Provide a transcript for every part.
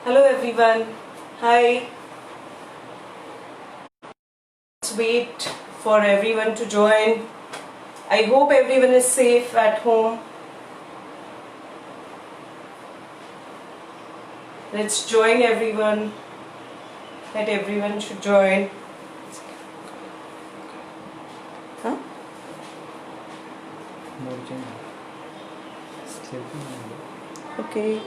Hello everyone. Hi. Let's wait for everyone to join. I hope everyone is safe at home. Let's join everyone. That everyone should join. Huh? Okay.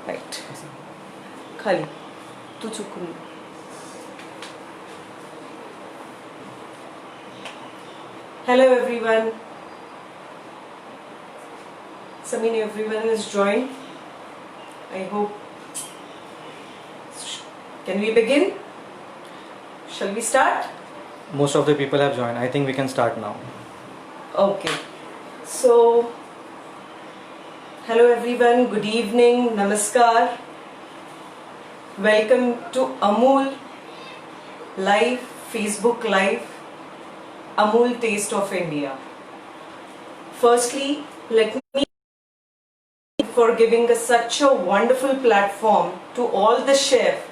Right. Khali. Tu chukun. Hello everyone. Samini, everyone is joined. I hope. Can we begin? Shall we start? Most of the people have joined. I think we can start now. Okay. So, hello everyone. Good evening. Namaskar. Welcome to Amul Live, Facebook Live, Amul Taste of India. Firstly, let me thank you for giving us such a wonderful platform to all the chefs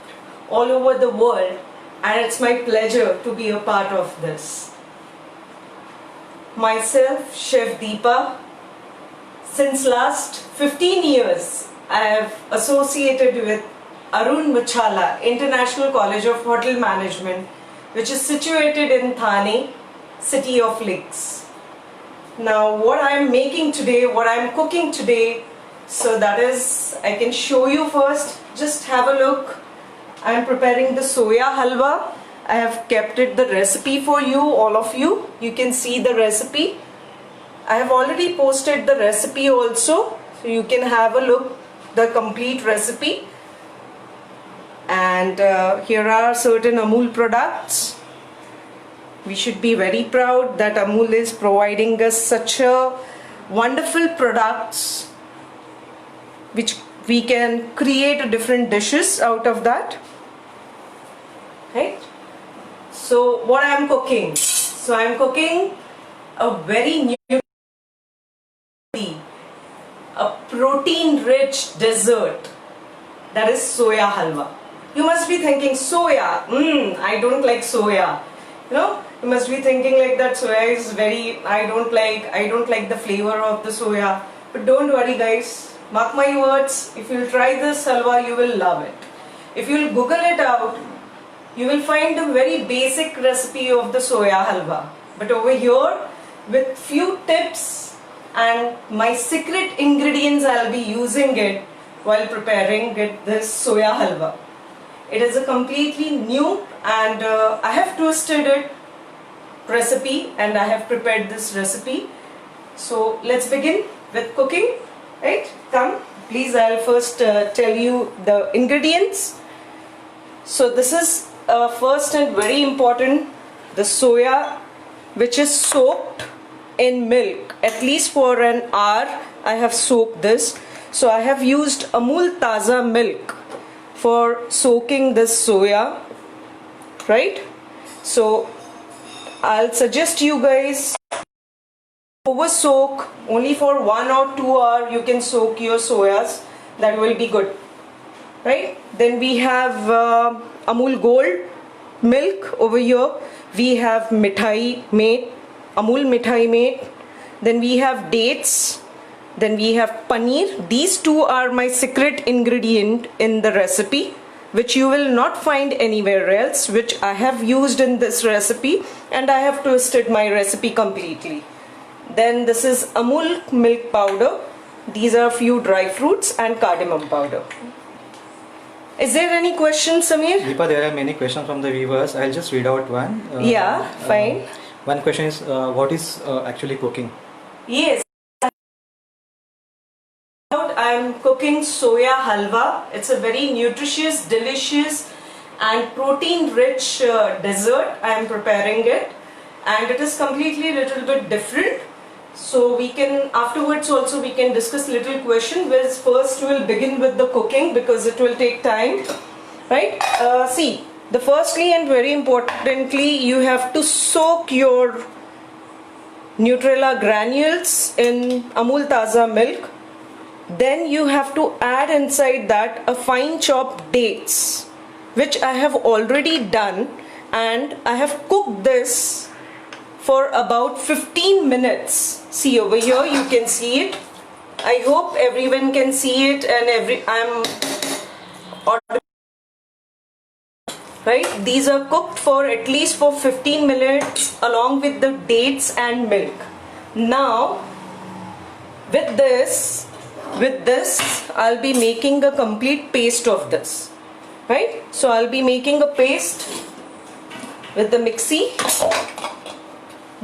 all over the world, and it's my pleasure to be a part of this. Myself, Chef Deepa, since last 15 years I have associated with Arun Muchala International College of Hotel Management, which is situated in Thane, City of Lakes. Now what I am making today, what I am cooking today, so that is, I can show you first. Just have a look. I am preparing the soya halwa. I have kept the recipe for you, all of you. You can see the recipe. I have already posted the recipe also, so you can have a look the complete recipe. And here are certain Amul products. We should be very proud that Amul is providing us such a wonderful products which we can create different dishes out of that. Right? So what I am cooking? So I am cooking a very new, a protein-rich dessert, that is soya halwa. You must be thinking, soya, I don't like soya. You know, you must be thinking like that soya is very, I don't like the flavor of the soya. But don't worry guys, mark my words, if you'll try this halwa, you will love it. If you'll Google it out, you will find a very basic recipe of the soya halwa. But over here, with few tips and my secret ingredients, I'll be using it while preparing this soya halwa. It is a completely new and I have twisted it recipe and I have prepared this recipe. So let's begin with cooking, right? Come, please, I'll first tell you the ingredients. So this is first and very important, the soya, which is soaked in milk at least for an hour. I have soaked this. So I have used Amul Taza milk for soaking this soya, right? So I'll suggest you guys over soak only for 1 or 2 hours. You can soak your soyas, that will be good, right? Then we have Amul Gold milk over here. We have mithai made, Amul mithai made. Then we have dates. Then we have paneer. These two are my secret ingredient in the recipe, which you will not find anywhere else, which I have used in this recipe, and I have twisted my recipe completely. Then this is Amul milk powder. These are few dry fruits and cardamom powder. Is there any question, Samir? Deepa, there are many questions from the viewers. I'll just read out one. Yeah, fine. One question is, what is actually cooking? Yes. I am cooking soya halwa. It's a very nutritious, delicious and protein-rich dessert. I am preparing it, and it is completely little bit different. So we can afterwards also we can discuss little question. Whereas first we will begin with the cooking because it will take time, right? See, the firstly and very importantly, you have to soak your Nutrela granules in Amul Taza milk. Then you have to add inside that a fine chopped dates, which I have already done, and I have cooked this for about 15 minutes. See over here, you can see it. I hope everyone can see it, and right, these are cooked for at least for 15 minutes along with the dates and milk. Now with this I'll be making a complete paste of this, right? So I'll be making a paste with the mixie.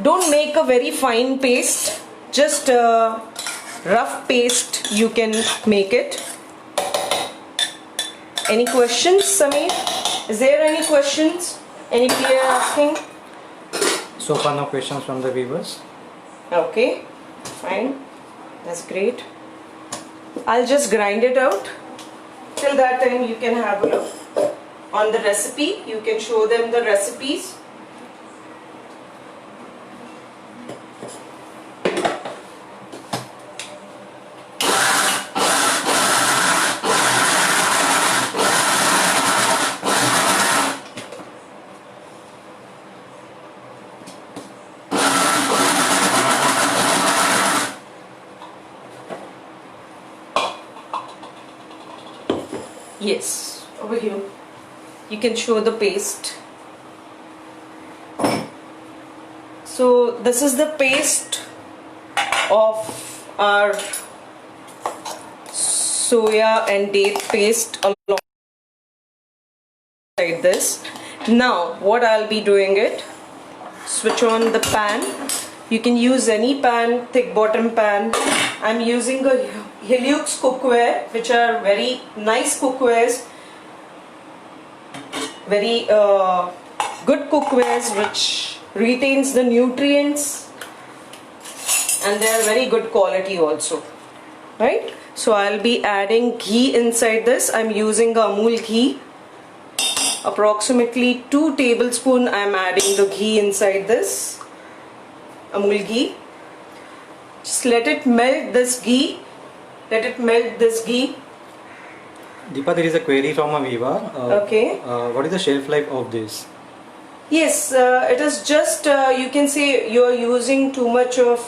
Don't make a very fine paste, just a rough paste you can make it. Any questions, Sameer? Is there any questions? Any peer asking? So far no questions from the viewers. Okay, fine. That's great. I'll just grind it out. Till that time you can have a look on the recipe. You can show them the recipes. Yes, over here. You can show the paste. So this is the paste of our soya and date paste alongside this. Now what I'll be doing it, switch on the pan. You can use any pan, thick bottom pan. I'm using a Helix cookware, which are very nice cookwares, very good cookwares which retains the nutrients, and they are very good quality also, right? So I'll be adding ghee inside this. I'm using Amul ghee, approximately 2 tablespoons. I'm adding the ghee inside this Amul ghee. Just let it melt this ghee. Let it melt this ghee. Deepa, there is a query from a viewer. Okay. What is the shelf life of this? Yes, it is just, you can say you are using too much of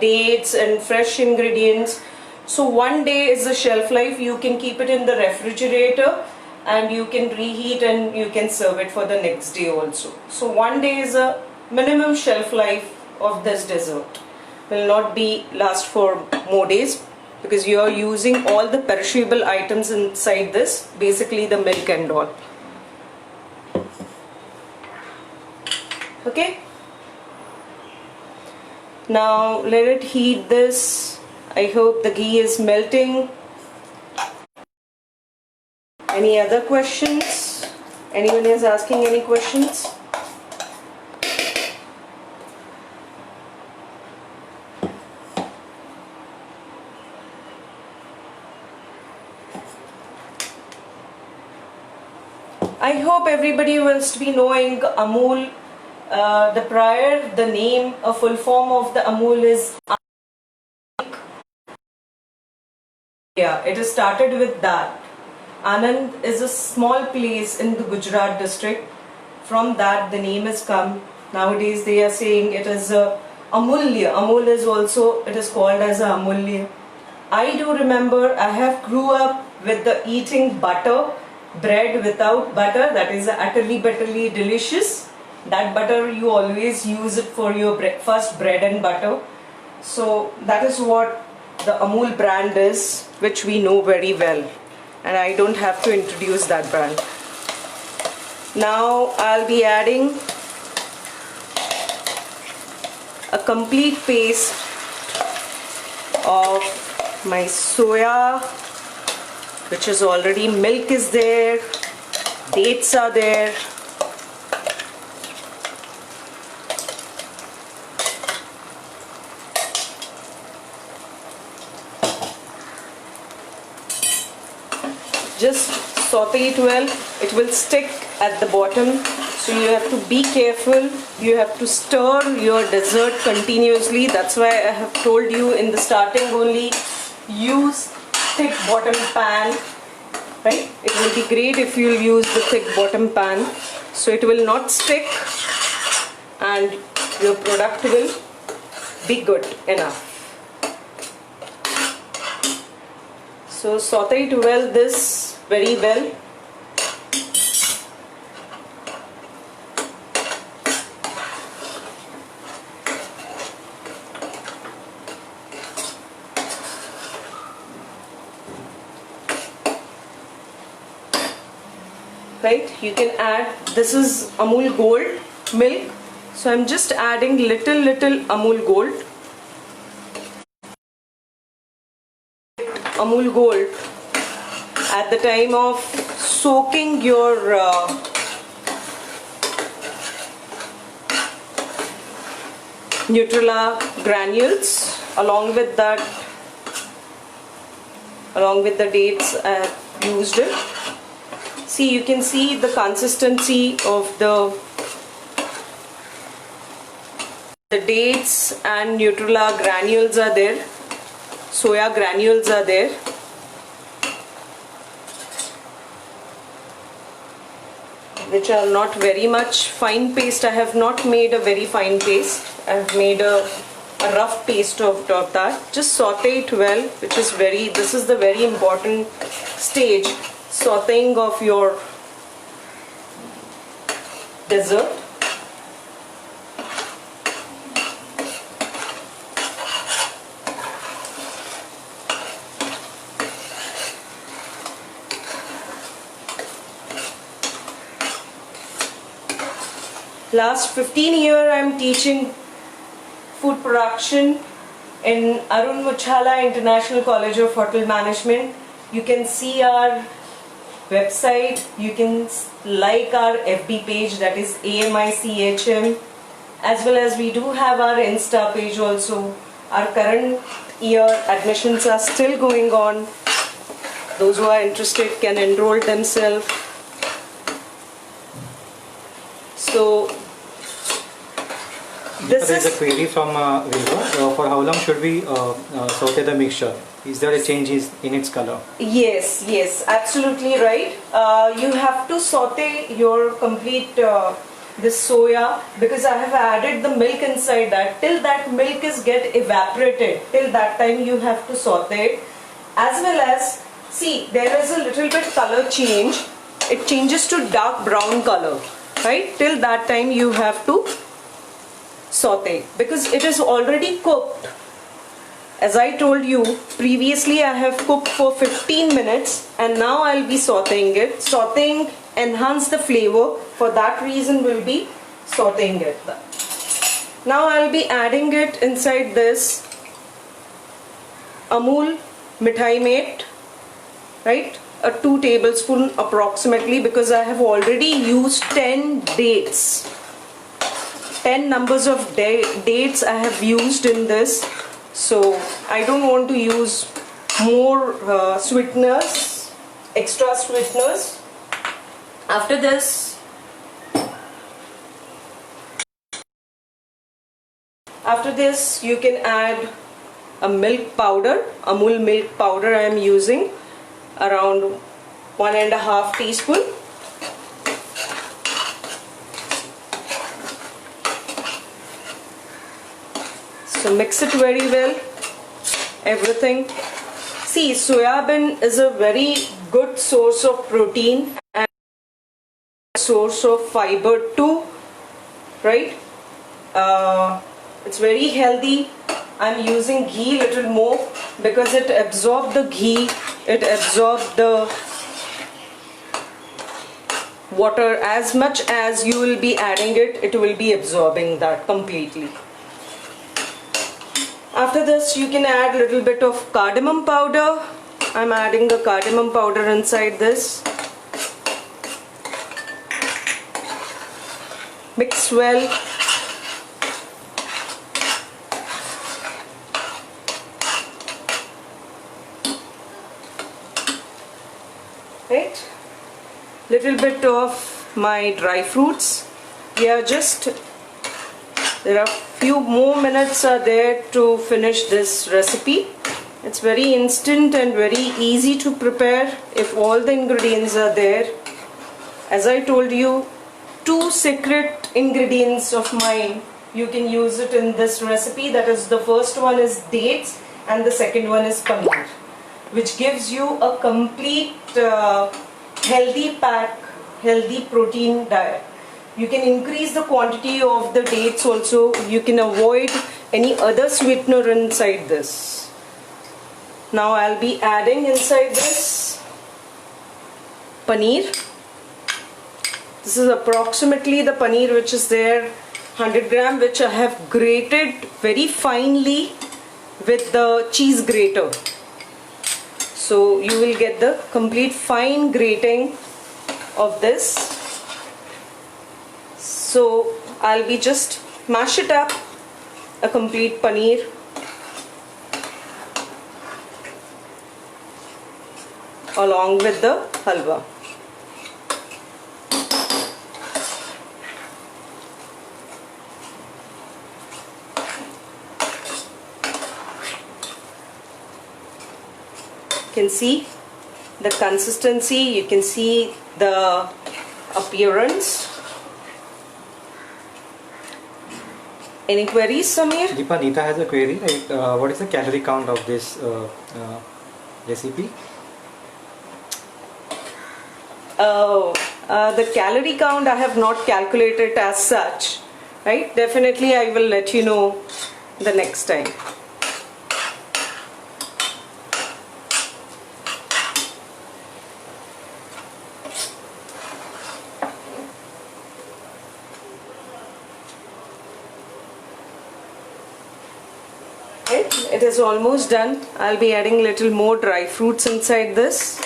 dates and fresh ingredients. So 1 day is the shelf life. You can keep it in the refrigerator and you can reheat and you can serve it for the next day also. So 1 day is a minimum shelf life of this dessert. Will not be last for more days, because you are using all the perishable items inside this, basically the milk and all. Okay, now let it heat this. I hope the ghee is melting. Any other questions? Anyone is asking any questions? I hope everybody will be knowing Amul. The name, a full form of the Amul is Anand. Yeah, it is started with that. Anand is a small place in the Gujarat district. From that the name has come. Nowadays they are saying it is Amulya. Amul is also, it is called as a Amulya. I do remember I have grew up with the eating butter, bread without butter, that is utterly bitterly delicious. That butter you always use it for your breakfast, bread and butter. So that is what the Amul brand is, which we know very well, and I don't have to introduce that brand. Now I'll be adding a complete paste of my soya, which is already, milk is there, dates are there. Just saute it well. It will stick at the bottom, so you have to be careful. You have to stir your dessert continuously. That's why I have told you in the starting only, use thick bottom pan, right? It will be great if you'll use the thick bottom pan, so it will not stick and your product will be good enough. So saute it well, this very well. Right, you can add, this is Amul Gold milk, so I'm just adding little Amul Gold. Amul Gold at the time of soaking your Nutella granules. Along with the dates I have used it. See, you can see the consistency of the dates and Nutella granules are there, soya granules are there. Which are not very much fine paste. I have not made a very fine paste. I have made a rough paste of that. Just saute it well, this is the very important stage. Sauteing of your dessert. Last 15 years I am teaching food production in Arun Muchala International College of Hotel Management. You can see our website, you can like our FB page, that is AMICHM, as well as we do have our Insta page also. Our current year admissions are still going on. Those who are interested can enroll themselves. So There is a query from viewer. For how long should we saute the mixture? Is there a change in its color? Yes, absolutely right. You have to saute your complete this soya, because I have added the milk inside that. Till that milk is get evaporated, till that time you have to saute it. As well as, see, there is a little bit color change. It changes to dark brown color, right? Till that time you have to saute, because it is already cooked. As I told you previously, I have cooked for 15 minutes and now I'll be sauteing it. Sauteing enhance the flavor, for that reason we'll be sauteing it. Now I'll be adding it inside this Amul Mithai Mate, right? A 2 tablespoons approximately, because I have already used 10 dates. 10 numbers of dates I have used in this, so I don't want to use more sweeteners, extra sweeteners. After this, you can add a milk powder, Amul milk powder I am using, around 1.5 teaspoon. So mix it very well, everything. See, soya bean is a very good source of protein and source of fiber too, right? It's very healthy. I'm using ghee little more because it absorbs the ghee, it absorbs the water. As much as you will be adding it, it will be absorbing that completely. After this, you can add a little bit of cardamom powder. I'm adding the cardamom powder inside this. Mix well. Right? Little bit of my dry fruits. There are few more minutes are there to finish this recipe. It's very instant and very easy to prepare if all the ingredients are there. As I told you, 2 secret ingredients of mine, you can use it in this recipe. That is, the first one is dates and the second one is paneer, which gives you a complete healthy pack, healthy protein diet. You can increase the quantity of the dates also. You can avoid any other sweetener inside this. Now I'll be adding inside this paneer. This is approximately the paneer which is there, 100 gram, which I have grated very finely with the cheese grater. So you will get the complete fine grating of this. So I'll be just mash it up, a complete paneer. Along with the halwa. You can see the consistency, you can see the appearance. Any queries, Samir? Deepa, Neeta has a query. Like, what is the calorie count of this recipe? The calorie count I have not calculated as such, right? Definitely I will let you know the next time. It is almost done. I'll be adding little more dry fruits inside this.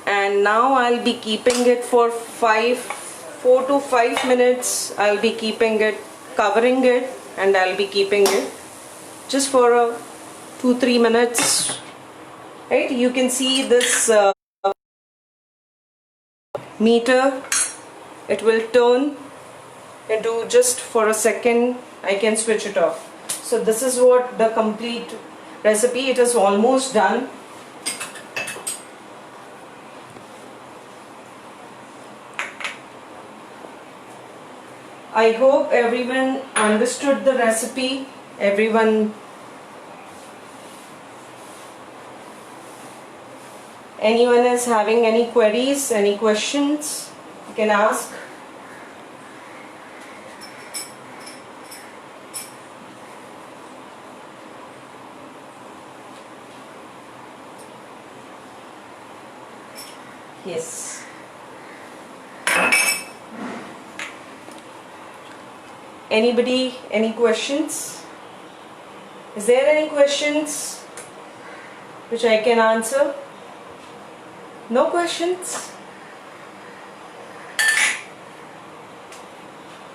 And now I'll be keeping it for 4 to 5 minutes. I'll be keeping it, covering it, and I'll be keeping it just for 2-3 minutes. Right? You can see this meter. It will turn into just for a second. I can switch it off. So this is what the complete recipe. It is almost done. I hope everyone understood the recipe. Anyone is having any queries, any questions, you can ask. Yes. Anybody, any questions? Is there any questions which I can answer? No questions?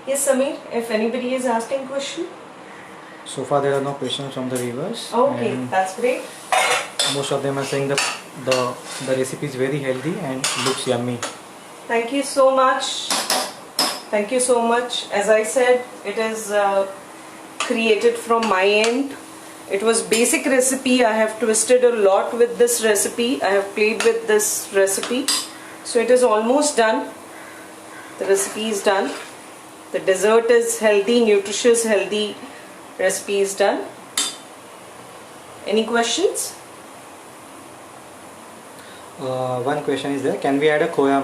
Yes, Samir, if anybody is asking question. So far there are no questions from the viewers. Okay, And that's great. most of them are saying the recipe is very healthy and looks yummy. Thank you so much. Thank you so much. As I said, it is created from my end. It was basic recipe. I have twisted a lot with this recipe. I have played with this recipe. So it is almost done. The recipe is done. The dessert is healthy, nutritious, healthy recipe is done. Any questions? One question is there. Can we add a koya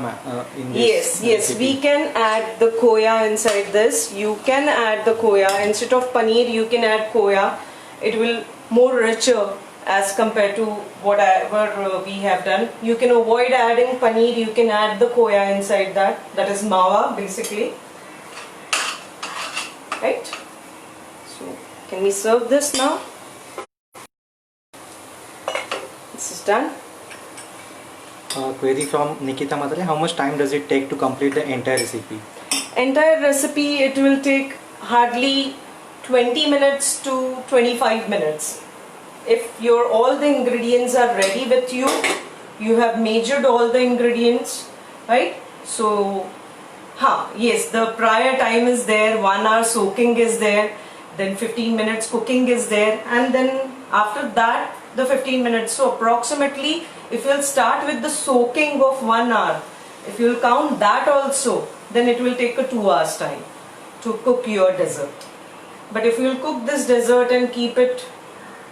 in this? Yes, recipe? we can add the koya inside this. You can add the koya. Instead of paneer, you can add koya. It will more richer as compared to whatever we have done. You can avoid adding paneer. You can add the koya inside that. That is mawa basically. Right? So, can we serve this now? This is done. Query from Nikita Matale. How much time does it take to complete the entire recipe? Entire recipe, it will take hardly 20 minutes to 25 minutes. If all the ingredients are ready with you, you have measured all the ingredients, right? So Yes, the prior time is there, 1 hour soaking is there, then 15 minutes cooking is there, and then after that the 15 minutes. So approximately, if you'll start with the soaking of 1 hour, if you'll count that also, then it will take a 2 hours time to cook your dessert. But if you'll cook this dessert and keep it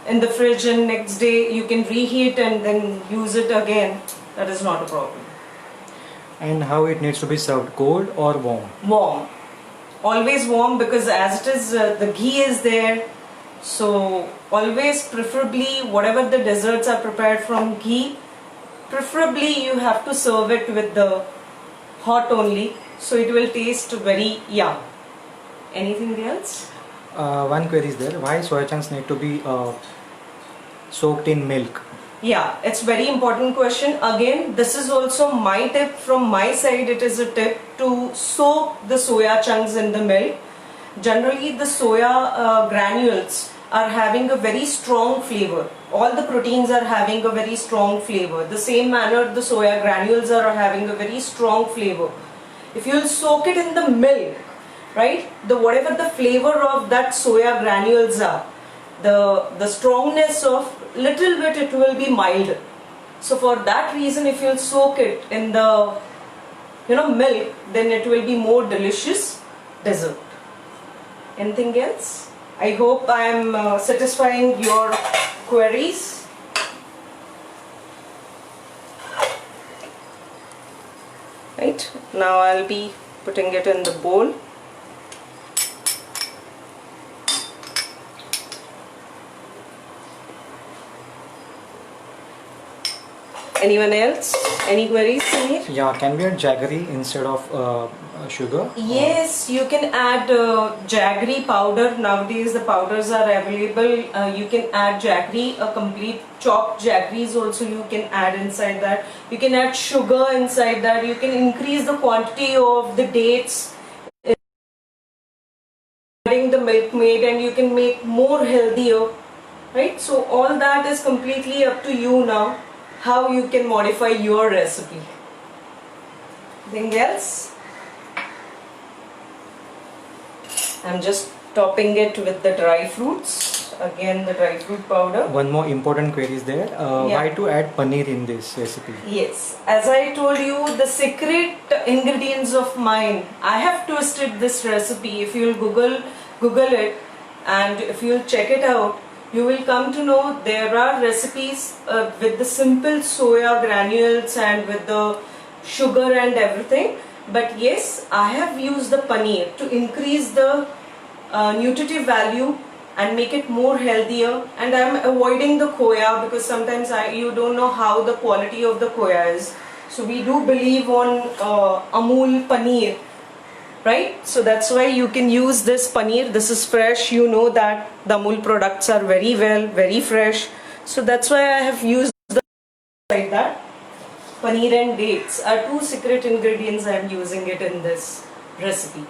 in the fridge, and next day you can reheat and then use it again, that is not a problem. And how it needs to be served, cold or warm? Warm, always warm, because as it is the ghee is there, so always preferably whatever the desserts are prepared from ghee, preferably you have to serve it with the hot only, so it will taste very yum. Anything else? One query is there, why soya chunks need to be soaked in milk? Yeah, it's very important question. Again, this is also my tip from my side. It is a tip to soak the soya chunks in the milk. Generally, the soya granules are having a very strong flavor. All the proteins are having a very strong flavor. The same manner, the soya granules are having a very strong flavor. If you'll soak it in the milk, right, whatever the flavor of that soya granules are, the strongness of little bit, it will be mild. So for that reason, if you'll soak it in the milk, then it will be more delicious dessert. Anything else? I hope I am satisfying your queries. Right, now I'll be putting it in the bowl. Anyone else? Any queries, Samir? Yeah, can we add jaggery instead of sugar? Yes, you can add jaggery powder. Nowadays the powders are available. You can add jaggery, a complete chopped jaggeries also you can add inside that. You can add sugar inside that. You can increase the quantity of the dates, adding the milkmaid, and you can make more healthier, right? So all that is completely up to you now, how you can modify your recipe. Anything else? I'm just topping it with the dry fruits. Again, the dry fruit powder. One more important query is there, why to add paneer in this recipe? Yes, as I told you, the secret ingredients of mine, I have twisted this recipe. If you'll Google it, and if you'll check it out, you will come to know there are recipes with the simple soya granules and with the sugar and everything. But yes, I have used the paneer to increase the nutritive value and make it more healthier. And I am avoiding the khoya because sometimes you don't know how the quality of the khoya is. So we do believe on Amul paneer, right? So that's why you can use this paneer. This is fresh. You know that the Amul products are very fresh. So that's why I have used like that. Paneer and dates are two secret ingredients. I am using it in this recipe.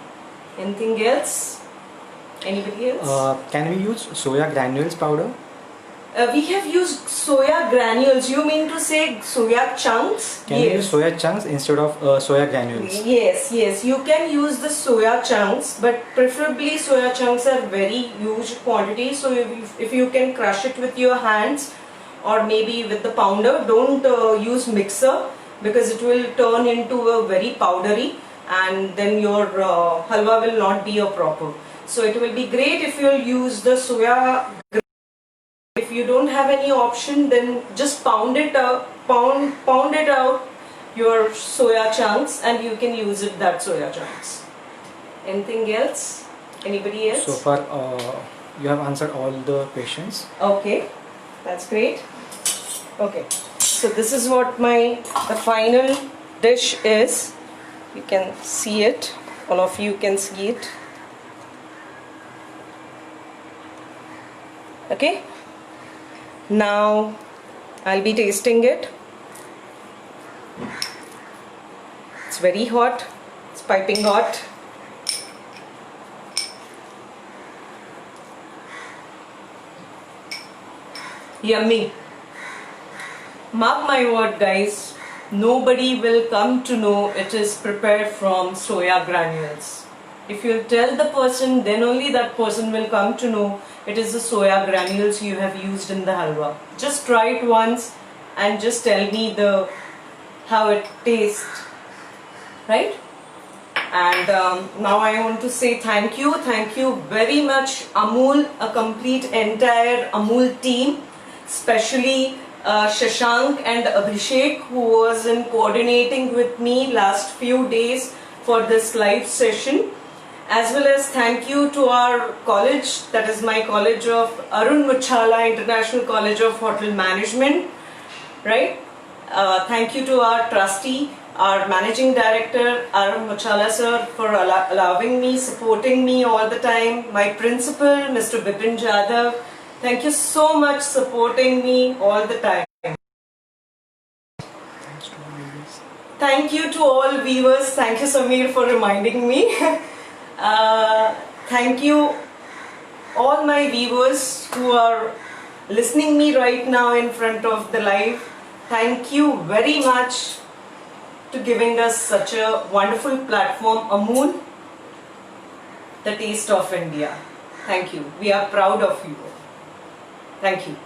Anything else? Anybody else? Can we use soya granules powder? We have used soya granules. You mean to say soya chunks? Can we use soya chunks instead of soya granules? Yes. You can use the soya chunks, but preferably soya chunks are very huge quantity. So if you can crush it with your hands or maybe with the pounder, don't use mixer because it will turn into a very powdery and then your halwa will not be a proper. So it will be great if you'll use the soya. If you don't have any option, then just pound it out your soya chunks and you can use it that soya chunks. Anything else? Anybody else? So far you have answered all the questions. Okay, that's great. Okay, so this is what the final dish is. You can see it, all of you can see it. Okay, now I'll be tasting it. It's very hot, it's piping hot. Yummy. Mark my word, guys, nobody will come to know it is prepared from soya granules. If you tell the person, then only that person will come to know it is the soya granules you have used in the halwa. Just try it once and just tell me how it tastes, right? And now I want to say thank you very much Amul, a complete entire Amul team, especially Shashank and Abhishek, who was in coordinating with me last few days for this live session, as well as thank you to our college, that is my college of Arun Muchala International College of Hotel Management, right? Thank you to our trustee, our managing director Arun Muchala sir, for allowing me, supporting me all the time, my principal Mr. Bipin Jadhav, thank you so much supporting me all the time. Thank you to all viewers. Thank you Samir for reminding me. Thank you all my viewers who are listening me right now in front of the live. Thank you very much to giving us such a wonderful platform, Amul, the taste of India. Thank you. We are proud of you. Thank you.